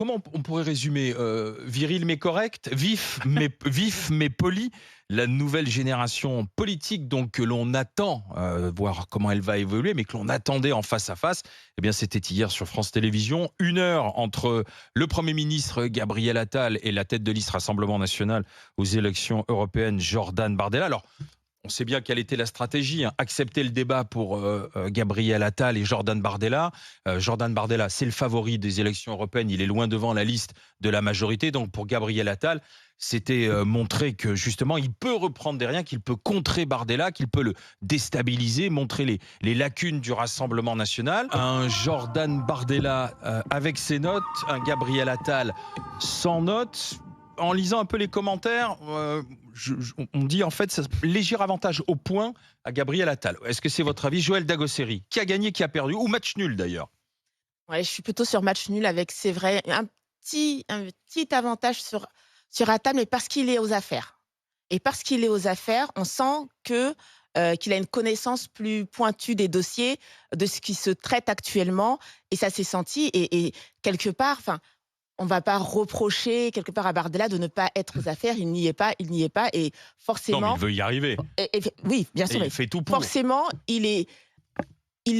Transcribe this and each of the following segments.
Comment on pourrait résumer, viril mais correct, vif mais poli, la nouvelle génération politique donc que l'on attend, voir comment elle va évoluer, mais que l'on attendait en face à face. Eh bien, c'était hier sur France Télévisions, 1 heure entre le Premier ministre Gabriel Attal et la tête de liste Rassemblement national aux élections européennes, Jordan Bardella. Alors, on sait bien quelle était la stratégie, hein. Accepter le débat pour Gabriel Attal et Jordan Bardella. Jordan Bardella, c'est le favori des élections européennes. Il est loin devant la liste de la majorité. Donc pour Gabriel Attal, c'était montrer que justement, il peut reprendre des riens, qu'il peut contrer Bardella, qu'il peut le déstabiliser, montrer les lacunes du Rassemblement national. Un Jordan Bardella avec ses notes, un Gabriel Attal sans notes. En lisant un peu les commentaires, on dit en fait léger avantage au point à Gabriel Attal. Est-ce que c'est votre avis, Joël Dagosseri? Qui a gagné, qui a perdu? Ou match nul d'ailleurs? Ouais, je suis plutôt sur match nul avec, c'est vrai, un petit avantage sur Attal, mais parce qu'il est aux affaires. Et parce qu'il est aux affaires, on sent qu'il a une connaissance plus pointue des dossiers, de ce qui se traite actuellement, et ça s'est senti. Et quelque part, enfin, on va pas reprocher quelque part à Bardella de ne pas être aux affaires. Il n'y est pas, il n'y est pas, et Non, mais il forcément, veut y arriver. oui, bien Et sûr, il mais fait tout pour. forcément, il est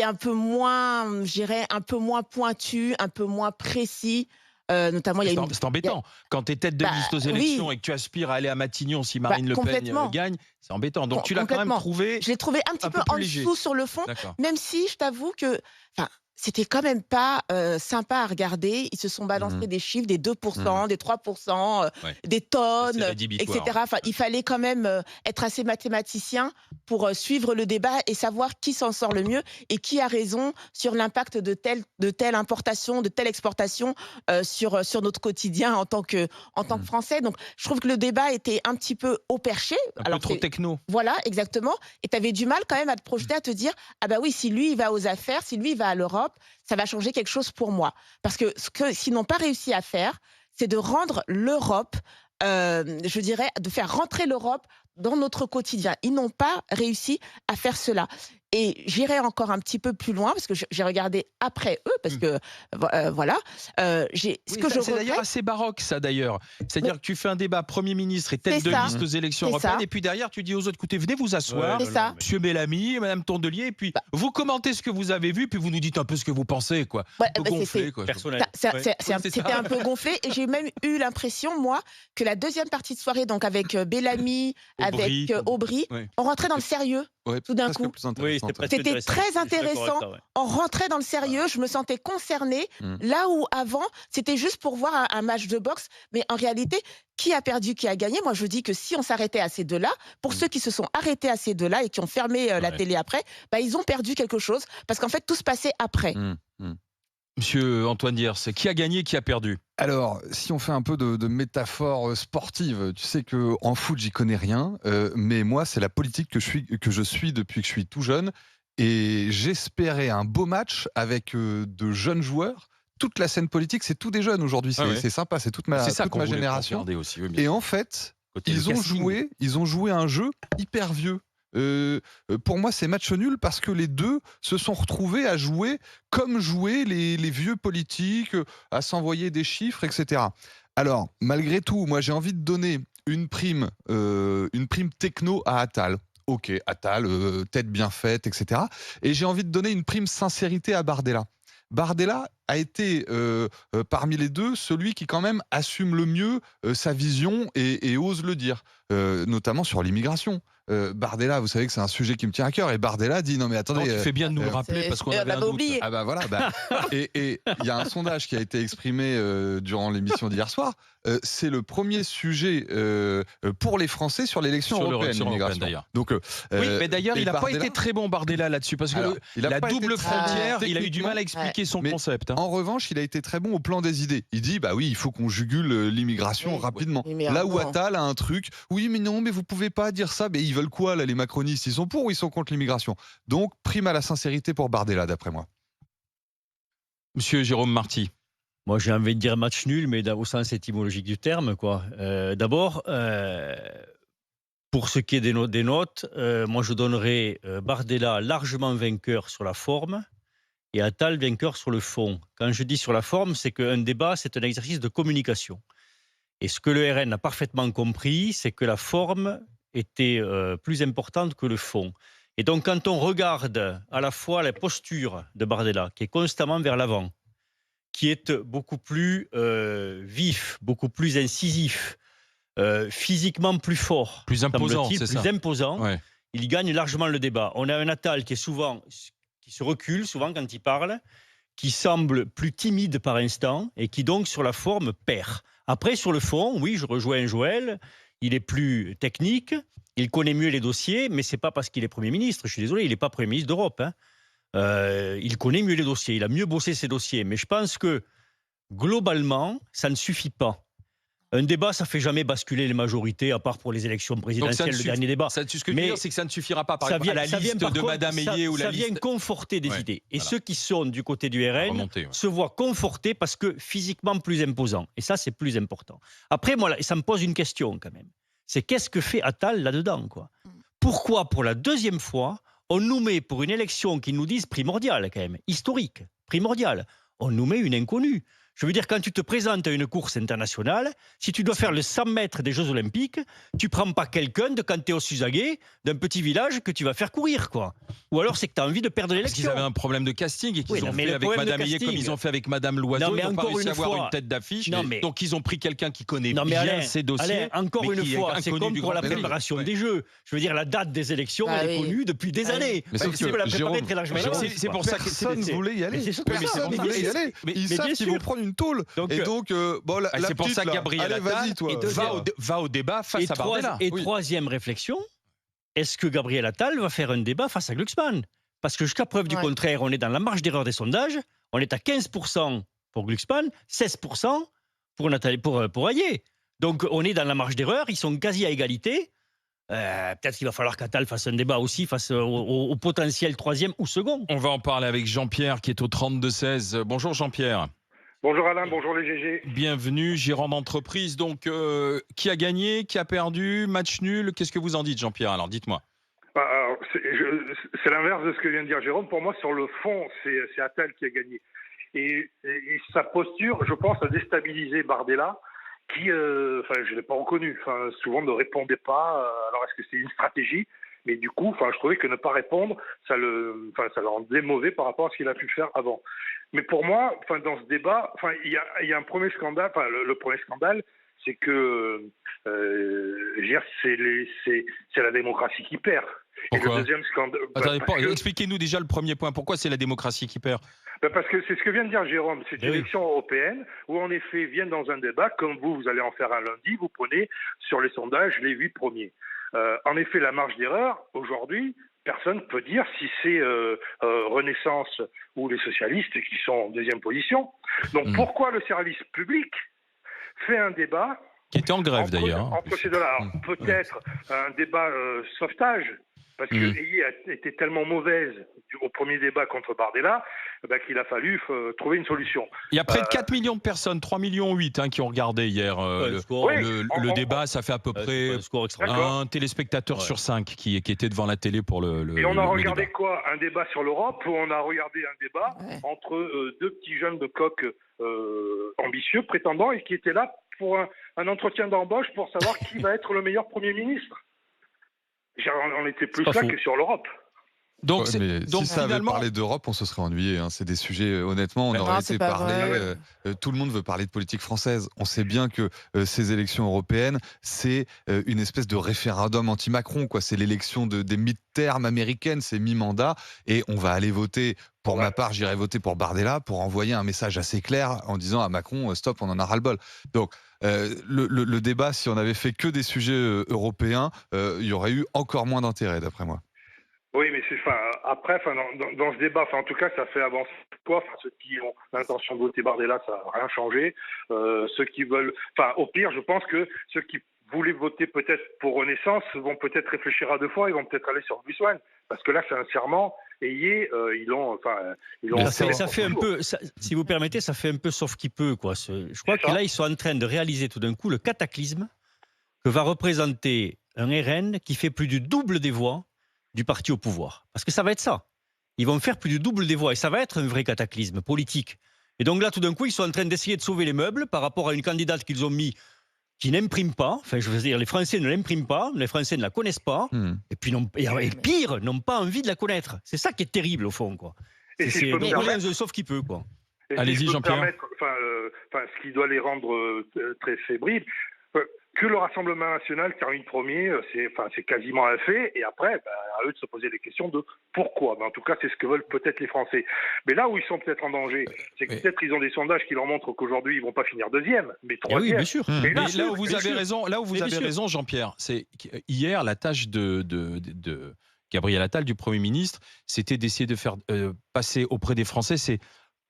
un peu moins, je dirais, un peu moins pointu, un peu moins précis. Notamment, il y a C'est il y a embêtant. Quand tu es tête de bah, liste aux élections oui, et que tu aspires à aller à Matignon si bah, Marine Le Pen complètement, gagne, c'est embêtant. Donc tu l'as quand même complètement. trouvé Je l'ai trouvé un petit un peu peu en plus léger. dessous sur le fond, D'accord. même si je t'avoue que, enfin, c'était quand même pas, sympa à regarder. Ils se sont balancés Mmh. des chiffres, des Mmh. 2%, des 3%, Ouais. des C'est tonnes, et rédhibitoire. cetera. Enfin, il fallait quand même, être assez mathématicien pour, suivre le débat et savoir qui s'en sort le mieux et qui a raison sur l'impact de telle importation, de telle exportation, sur notre quotidien en tant que Mmh. Français. Donc je trouve que le débat était un petit peu haut perché. Un peu Alors trop c'est techno. Voilà, exactement, et tu avais du mal quand même à te projeter, à te dire: «Ah bah oui, si lui, il va aux affaires, si lui, il va à l'Europe, ça va changer quelque chose pour moi». Parce que ce qu'ils n'ont pas réussi à faire, c'est de rendre l'Europe, je dirais, de faire rentrer l'Europe dans notre quotidien. Ils n'ont pas réussi à faire cela, et j'irai encore un petit peu plus loin parce que j'ai regardé après eux parce Mmh. que, voilà, j'ai ce Oui, que je c'est d'ailleurs regrette. assez baroque, ça d'ailleurs. C'est-à-dire Mais que tu fais un débat Premier ministre et c'est tête de ça, liste aux élections c'est européennes, ça, et puis derrière, tu dis aux autres, écoutez, venez vous asseoir, c'est ça. Monsieur Bellamy, Madame Tondelier, et puis Bah, vous commentez ce que vous avez vu, puis vous nous dites un peu ce que vous pensez, quoi. ouais, Un peu bah, gonflé, quoi. Ça Personnel. ça Ouais. c'est Oui, c'est c'était ça. un peu gonflé, et j'ai même eu l'impression, moi, que la deuxième partie de soirée, donc avec, Bellamy, avec, Aubry. Aubry, Ouais. on rentrait dans le sérieux, Ouais, tout d'un presque coup. plus Oui, intéressant. c'était presque C'était intéressant. très Je suis d'accord avec intéressant, toi, ouais. on rentrait dans le sérieux, je me sentais concernée, Mmh. là où avant, c'était juste pour voir un match de boxe, mais en réalité, qui a perdu, qui a gagné? Moi, je dis que si on s'arrêtait à ces 2-là, pour Mmh. ceux qui se sont arrêtés à ces 2-là et qui ont fermé, la Ouais. télé après, bah, ils ont perdu quelque chose parce qu'en fait, tout se passait après. Mmh. Mmh. Monsieur Antoine Diers, qui a gagné, qui a perdu? Alors, si on fait un peu de métaphore sportive, tu sais qu'en foot, j'y connais rien, mais moi, c'est la politique que je suis depuis que je suis tout jeune, et j'espérais un beau match avec, de jeunes joueurs. Toute la scène politique, c'est tous des jeunes aujourd'hui, Ah c'est ouais. c'est sympa, c'est toute C'est ma ça toute qu'on ma voulait génération, regarder aussi, oui, bien et sûr. en fait, Côté le casting. ils ont joué un jeu hyper vieux. Pour moi, c'est match nul parce que les 2 se sont retrouvés à jouer comme jouaient les vieux politiques, à s'envoyer des chiffres, et cetera. Alors, malgré tout, moi, j'ai envie de donner une prime techno à Attal. OK, Attal, tête bien faite, et cetera, et j'ai envie de donner une prime sincérité à Bardella. Bardella a été, parmi les 2, celui qui quand même assume le mieux, sa vision, et ose le dire, notamment sur l'immigration. Bardella, vous savez que c'est un sujet qui me tient à cœur, et Bardella dit: «Non mais Non, attendez, tu fais bien de nous le rappeler C'est parce qu'on on avait un avait doute. oublié. ah bah voilà, bah, et il y a un sondage qui a été exprimé, durant l'émission d'hier soir. C'est le premier sujet, pour les Français sur l'élection Sur européenne, l'élection européenne, l'immigration. d'ailleurs. Donc, Oui, mais d'ailleurs, et il n'a pas Bardella, été très bon, Bardella, là-dessus, parce que alors, il a la pas été double très frontière, bon il a eu du mal à techniquement, expliquer son mais concept. Hein. en revanche, il a été très bon au plan des idées. Il dit: «Bah oui, il faut qu'on jugule, l'immigration Oui, rapidement». oui, mais Là où non. Attal a un truc: «Oui, mais non, mais vous pouvez pas dire ça». Mais ils veulent quoi là, les macronistes? Ils sont pour ou ils sont contre l'immigration? Donc prime à la sincérité pour Bardella, d'après moi. Monsieur Jérôme Marty. Moi, j'ai envie de dire match nul, mais au sens étymologique du terme, quoi. D'abord, pour ce qui est des notes, moi, je donnerais Bardella largement vainqueur sur la forme et Attal vainqueur sur le fond. Quand je dis sur la forme, c'est qu'un débat, c'est un exercice de communication. Et ce que le RN a parfaitement compris, c'est que la forme était plus importante que le fond. Et donc, quand on regarde à la fois la posture de Bardella, qui est constamment vers l'avant, qui est beaucoup plus vif, beaucoup plus incisif, physiquement plus fort, Plus imposant, semble-t-il, c'est ça. plus imposant, Ouais. il gagne largement le débat. On a un Attal qui se recule souvent quand il parle, qui semble plus timide par instant et qui donc sur la forme perd. Après sur le fond, oui, je rejoins Joël, il est plus technique, il connaît mieux les dossiers, mais c'est pas parce qu'il est Premier ministre, je suis désolé, il n'est pas Premier ministre d'Europe. Il connaît mieux les dossiers, il a mieux bossé ses dossiers, mais je pense que globalement, ça ne suffit pas. Un débat, ça ne fait jamais basculer les majorités, à part pour les élections présidentielles, le dernier débat. Ce que je veux dire, c'est que ça ne suffira pas. Par Ça exemple, vient, à la liste de Madame Ayé ou la ça vient liste... conforter des Ouais, idées. Et voilà. ceux qui sont du côté du RN Remonter, ouais. se voient confortés parce que physiquement plus imposants. Et ça, c'est plus important. Après, moi, ça me pose une question quand même. C'est qu'est-ce que fait Attal là-dedans, quoi ? Pourquoi, pour la deuxième fois, on nous met pour une élection qu'ils nous disent primordiale quand même, historique, primordiale, on nous met une inconnue. Je veux dire, quand tu te présentes à une course internationale, si tu dois faire le 100 mètres des Jeux Olympiques, tu prends pas quelqu'un de quand tu es au Suzagué, d'un petit village que tu vas faire courir, quoi. Ou alors c'est que tu as envie de perdre Parce l'élection. qu'ils avaient un problème de casting et qu'ils ont fait avec Madame Ayé comme ils ont fait avec Madame Loiseau. Ils n'ont pas réussi à avoir une tête d'affiche. Donc ils ont pris quelqu'un qui connaît bien ses dossiers. Encore une fois, c'est comme pour la préparation des Jeux. Je veux dire, la date des élections, elle est connue depuis des années. Mais sauf que la préparer très largement. C'est pour ça que personne ne voulait y aller. Personne ne voulait y aller. Ils savent qu'ils vont prendre une tôle. Donc, bon, c'est pour ça que Gabriel Attal va au débat face à Bardella. Et troisième réflexion, est-ce que Gabriel Attal va faire un débat face à Glucksmann ? Parce que jusqu'à preuve du contraire, on est dans la marge d'erreur des sondages, on est à 15% pour Glucksmann, 16% pour Ayé. Donc on est dans la marge d'erreur, ils sont quasi à égalité. Peut-être qu'il va falloir qu'Attal fasse un débat aussi face au potentiel troisième ou second. On va en parler avec Jean-Pierre qui est au 32-16. Bonjour Jean-Pierre. Bonjour Alain, bonjour les GG. Bienvenue, gérant d'entreprise. Donc, qui a gagné, qui a perdu, match nul? Qu'est-ce que vous en dites, Jean-Pierre? Alors, dites-moi. C'est l'inverse de ce que vient de dire Jérôme. Pour moi, sur le fond, c'est Attal qui a gagné. Et sa posture, je pense, a déstabilisé Bardella, qui, je ne l'ai pas reconnu. Souvent ne répondait pas. Alors, est-ce que c'est une stratégie? Mais du coup, je trouvais que ne pas répondre, ça le rendait mauvais par rapport à ce qu'il a pu faire avant. Mais pour moi, dans ce débat, il y a un premier scandale. Le premier scandale, c'est que c'est la démocratie qui perd. Pourquoi? Et le deuxième scandale. Expliquez-nous déjà le premier point. Pourquoi c'est la démocratie qui perd? Parce que c'est ce que vient de dire Jérôme. C'est une élection européenne où, en effet, viennent dans un débat, comme vous allez en faire un lundi, vous prenez sur les sondages les 8 premiers. En effet, la marge d'erreur, aujourd'hui, personne ne peut dire si c'est Renaissance ou les socialistes qui sont en deuxième position. Donc pourquoi le service public fait un débat qui était en grève d'ailleurs entre ces deux-là? Peut-être un débat sauvetage, parce que Ayé a été tellement mauvaise au premier débat contre Bardella qu'il a fallu trouver une solution. Il y a près de 4 millions de personnes, 3,8 millions qui ont regardé hier le débat. Ça fait à peu près un téléspectateur sur 5 qui était devant la télé pour le Et on a regardé débat. quoi? Un débat sur l'Europe, où on a regardé un débat entre deux petits jeunes de coq ambitieux, prétendants, et qui étaient là pour un entretien d'embauche pour savoir qui va être le meilleur Premier ministre. On était plus là que sur l'Europe. Donc si ça avait parlé d'Europe, on se serait ennuyé. C'est des sujets, honnêtement, on aurait été parlé. Tout le monde veut parler de politique française. On sait bien que ces élections européennes, c'est une espèce de référendum anti-Macron, quoi. C'est l'élection des mid-term américaines, c'est mi-mandat, et on va aller voter. Pour ma part, j'irai voter pour Bardella pour envoyer un message assez clair en disant à Macron, stop, on en a ras-le-bol. Donc, le débat, si on avait fait que des sujets européens, il y aurait eu encore moins d'intérêt, d'après moi. Oui, mais après, dans ce débat, en tout cas, ça fait avancer quoi? Ceux qui ont l'intention de voter Bardella, ça n'a rien changé. Ceux qui veulent, au pire, je pense que ceux qui voulaient voter peut-être pour Renaissance vont peut-être réfléchir à deux fois. Ils vont peut-être aller sur Glucksmann, parce que là, c'est un serment. Ayé, ils l'ont. Ça fait un peu, si vous permettez, ça fait un peu sauf qui peut, quoi. Je crois que là, ils sont en train de réaliser tout d'un coup le cataclysme que va représenter un RN qui fait plus du double des voix du parti au pouvoir. Parce que ça va être ça. ils vont faire plus du double des voix. Et ça va être un vrai cataclysme politique. Et donc là, tout d'un coup, ils sont en train d'essayer de sauver les meubles par rapport à une candidate qu'ils ont mis qui n'imprime pas. Enfin, je veux dire, les Français ne l'impriment pas, les Français ne la connaissent pas. Et puis, et pire, n'ont pas envie de la connaître. C'est ça qui est terrible, au fond, quoi. Et si je peux me donc, permettre- voilà, sauf qui peut, quoi. Et si Allez-y, je peux me Jean-Pierre. permettre, ce qui doit les rendre très fébriles, que le Rassemblement national termine premier, c'est quasiment un fait. Et après, à eux de se poser des questions de pourquoi. En tout cas, c'est ce que veulent peut-être les Français. Mais là où ils sont peut-être en danger, c'est que peut-être ils ont des sondages qui leur montrent qu'aujourd'hui, ils vont pas finir deuxième, mais Oui, troisième. bien sûr. Mais Mais là où vous avez sûr. raison, Jean-Pierre, c'est hier la tâche de Gabriel Attal, du Premier ministre, c'était d'essayer de faire passer auprès des Français, c'est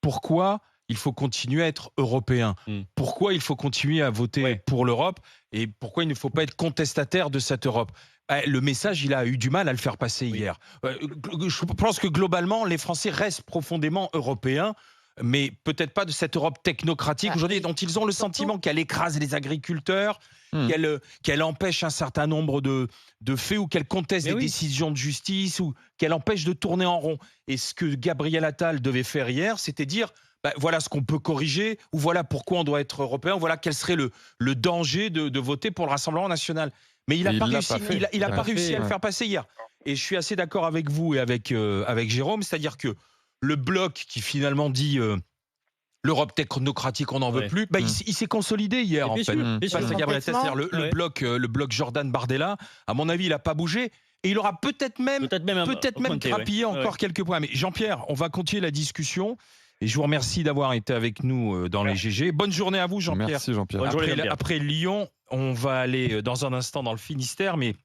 pourquoi il faut continuer à être européen, pourquoi il faut continuer à voter pour l'Europe et pourquoi il ne faut pas être contestataire de cette Europe. Le message, il a eu du mal à le faire passer hier. Je pense que globalement, les Français restent profondément européens, mais peut-être pas de cette Europe technocratique aujourd'hui dont ils ont le sentiment qu'elle écrase les agriculteurs, qu'elle empêche un certain nombre de faits ou qu'elle conteste des décisions de justice ou qu'elle empêche de tourner en rond. Et ce que Gabriel Attal devait faire hier, c'était dire voilà ce qu'on peut corriger ou voilà pourquoi on doit être européen, voilà quel serait le danger de voter pour le Rassemblement national. Mais il n'a pas réussi à le faire passer hier. Et je suis assez d'accord avec vous et avec Jérôme, c'est-à-dire que le bloc qui finalement dit l'Europe technocratique, on n'en veut plus, il s'est consolidé hier en fait. Le bloc Jordan Bardella, à mon avis, il n'a pas bougé. Et il aura peut-être même grappillé encore quelques points. Mais Jean-Pierre, on va continuer la discussion. Et je vous remercie d'avoir été avec nous dans les GG. Bonne journée à vous, Jean-Pierre. Merci, Jean-Pierre. Après Lyon, on va aller dans un instant dans le Finistère, mais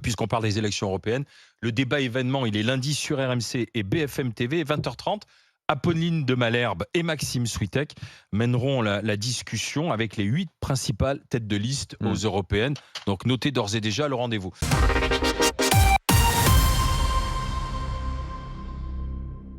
puisqu'on parle des élections européennes, le débat événement, il est lundi sur RMC et BFM TV, 20h30. Apolline de Malherbe et Maxime Switek mèneront la discussion avec les 8 principales têtes de liste aux européennes. Donc notez d'ores et déjà le rendez-vous.